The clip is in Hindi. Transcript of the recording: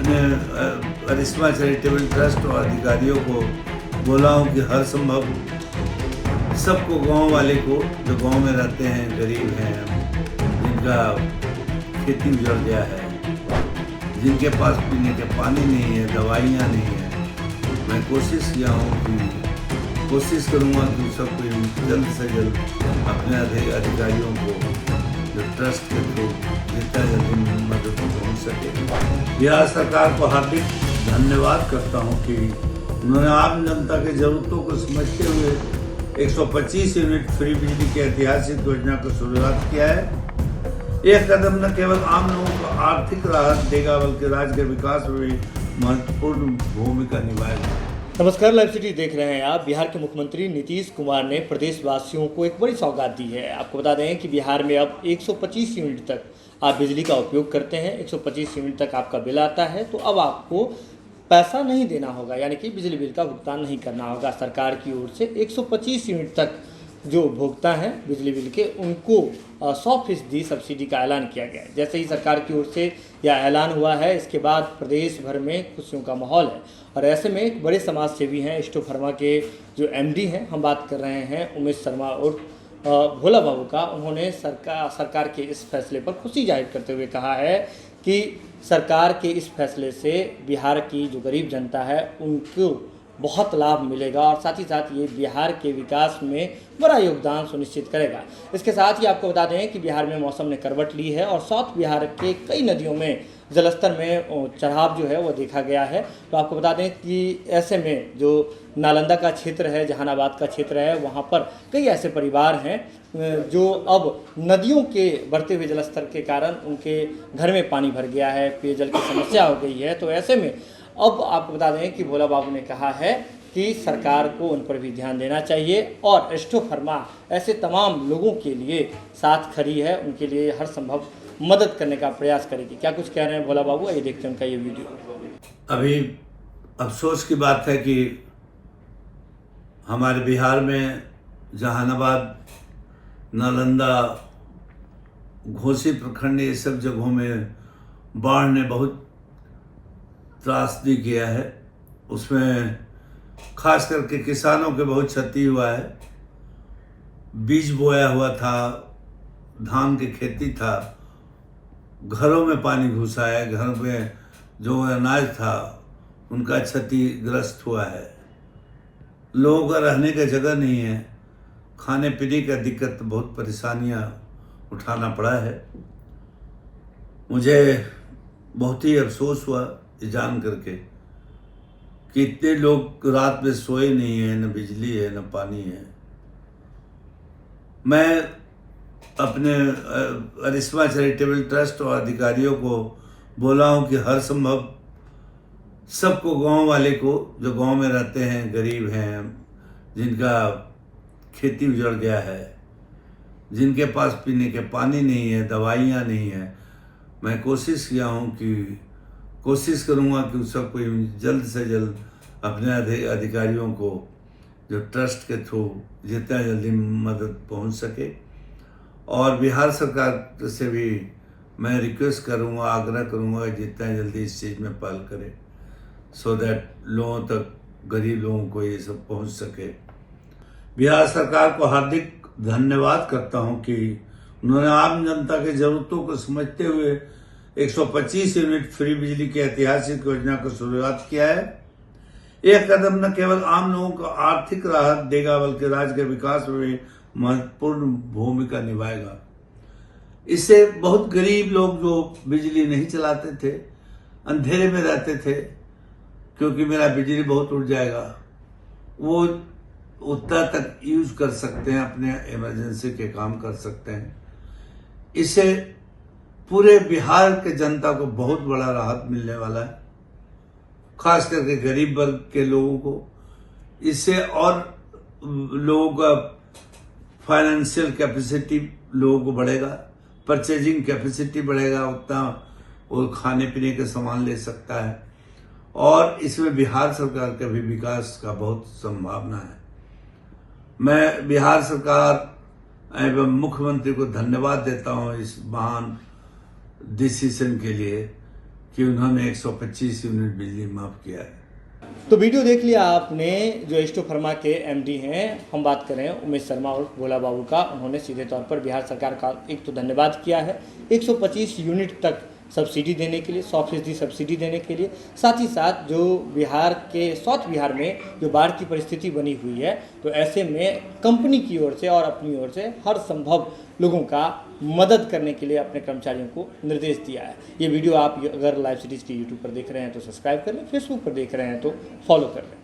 अपने करिश्मा चैरिटेबल ट्रस्ट और अधिकारियों को बोला हूँ कि हर संभव सबको, गांव वाले को जो गांव में रहते हैं, गरीब हैं, जिनका खेती उजड़ गया है, जिनके पास पीने के पानी नहीं है, दवाइयाँ नहीं है, मैं कोशिश किया हूँ कि कोशिश करूँगा कि सबको जल्द से जल्द अपने अधिकारियों को जो ट्रस्ट के थ्रू जितना जल्दी मदद पहुँच सके। बिहार सरकार को हार्दिक धन्यवाद करता हूँ कि उन्होंने आम जनता की ज़रूरतों को समझते हुए 125 यूनिट फ्री बिजली की ऐतिहासिक योजना की शुरुआत किया है। यह कदम न केवल आम लोगों को आर्थिक राहत देगा बल्कि राज्य के विकास में भी महत्वपूर्ण भूमिका निभाएगा। नमस्कार, लाइव सिटी देख रहे हैं आप। बिहार के मुख्यमंत्री नीतीश कुमार ने प्रदेशवासियों को एक बड़ी सौगात दी है। आपको बता दें कि बिहार में अब 125 यूनिट तक आप बिजली का उपयोग करते हैं, 125 यूनिट तक आपका बिल आता है, तो अब आपको पैसा नहीं देना होगा, यानी कि बिजली बिल का भुगतान नहीं करना होगा। सरकार की ओर से 125 यूनिट तक जो उपभोक्ता हैं बिजली बिल के, उनको 100% सब्सिडी का ऐलान किया गया है। जैसे ही सरकार की ओर से यह ऐलान हुआ है, इसके बाद प्रदेश भर में खुशियों का माहौल है। और ऐसे में एक बड़े समाज सेवी हैं, स्टो फार्मा के जो MD हैं, हम बात कर रहे हैं उमेश शर्मा और भोला बाबू का। उन्होंने सरकार के इस फैसले पर खुशी जाहिर करते हुए कहा है कि सरकार के इस फैसले से बिहार की जो गरीब जनता है उनको बहुत लाभ मिलेगा और साथ ही साथ ये बिहार के विकास में बड़ा योगदान सुनिश्चित करेगा। इसके साथ ही आपको बता दें कि बिहार में मौसम ने करवट ली है और साउथ बिहार के कई नदियों में जलस्तर में चढ़ाव जो है वो देखा गया है। तो आपको बता दें कि ऐसे में जो नालंदा का क्षेत्र है, जहानाबाद का क्षेत्र है, वहाँ पर कई ऐसे परिवार हैं जो अब नदियों के बढ़ते हुए जलस्तर के कारण उनके घर में पानी भर गया है, पेयजल की समस्या हो गई है। तो ऐसे में अब आपको बता दें कि भोला बाबू ने कहा है कि सरकार को उन पर भी ध्यान देना चाहिए और स्टो फार्मा ऐसे तमाम लोगों के लिए साथ खड़ी है, उनके लिए हर संभव मदद करने का प्रयास करेगी। क्या कुछ कह रहे हैं भोला बाबू, आइए देखते हैं उनका ये वीडियो। अभी अफसोस की बात है कि हमारे बिहार में जहानाबाद, नालंदा, घोसी प्रखंड, ये सब जगहों में बाढ़ ने बहुत त्रासदी किया है। उसमें खास करके किसानों के बहुत क्षति हुआ है। बीज बोया हुआ था, धान की खेती था, घरों में पानी घुसा है, घर में जो अनाज था उनका क्षतिग्रस्त हुआ है। लोगों का रहने का जगह नहीं है, खाने पीने का दिक्कत, बहुत परेशानियां उठाना पड़ा है। मुझे बहुत ही अफसोस हुआ ये जान करके कि इतने लोग रात में सोए नहीं हैं, न बिजली है न पानी है। मैं अपने करिश्मा चैरिटेबल ट्रस्ट और अधिकारियों को बोला हूँ कि हर संभव सबको, गांव वाले को जो गांव में रहते हैं, गरीब हैं, जिनका खेती उजड़ गया है, जिनके पास पीने के पानी नहीं है, दवाइयाँ नहीं है, मैं कोशिश किया हूँ कि कोशिश करूँगा कि सबको जल्द से जल्द अपने अधिकारियों को जो ट्रस्ट के थ्रू जितना जल्दी मदद पहुँच सके। और बिहार सरकार से भी मैं रिक्वेस्ट करूँगा, आग्रह करूँगा जितना जल्दी इस चीज़ में पहल करे, सो दैट लोगों तक, गरीब लोगों को ये सब पहुँच सके। बिहार सरकार को हार्दिक धन्यवाद करता हूँ कि उन्होंने आम जनता की ज़रूरतों को समझते हुए 125 यूनिट फ्री बिजली की ऐतिहासिक योजना की शुरुआत किया है। यह कदम न केवल आम लोगों को आर्थिक राहत देगा बल्कि राज्य के विकास में भी महत्वपूर्ण भूमिका निभाएगा। इससे बहुत गरीब लोग जो बिजली नहीं चलाते थे, अंधेरे में रहते थे क्योंकि मेरा बिजली बहुत उड़ जाएगा, वो उतना तक यूज कर सकते हैं, अपने इमरजेंसी के काम कर सकते हैं। इससे पूरे बिहार के जनता को बहुत बड़ा राहत मिलने वाला है, खास करके गरीब वर्ग के लोगों को। इससे और लोगों का फाइनेंशियल कैपेसिटी लोगों को बढ़ेगा, परचेजिंग कैपेसिटी बढ़ेगा, उतना वो खाने पीने के सामान ले सकता है और इसमें बिहार सरकार का भी विकास का बहुत संभावना है। मैं बिहार सरकार एवं मुख्यमंत्री को धन्यवाद देता हूं इस महान डिसीजन के लिए कि उन्होंने 125 यूनिट बिजली माफ किया है। तो वीडियो देख लिया आपने। जो एस्टो फार्मा के एमडी हैं, हम बात करें उमेश शर्मा और भोला बाबू का, उन्होंने सीधे तौर पर बिहार सरकार का एक तो धन्यवाद किया है 125 यूनिट तक सब्सिडी देने के लिए, 100% सब्सिडी देने के लिए। साथ ही साथ जो बिहार के साउथ बिहार में जो बाढ़ की परिस्थिति बनी हुई है, तो ऐसे में कंपनी की ओर से और अपनी ओर से हर संभव लोगों का मदद करने के लिए अपने कर्मचारियों को निर्देश दिया है। ये वीडियो आप अगर लाइव सीरीज़ के यूट्यूब पर देख रहे हैं तो सब्सक्राइब कर लें, फेसबुक पर देख रहे हैं तो फॉलो कर लें।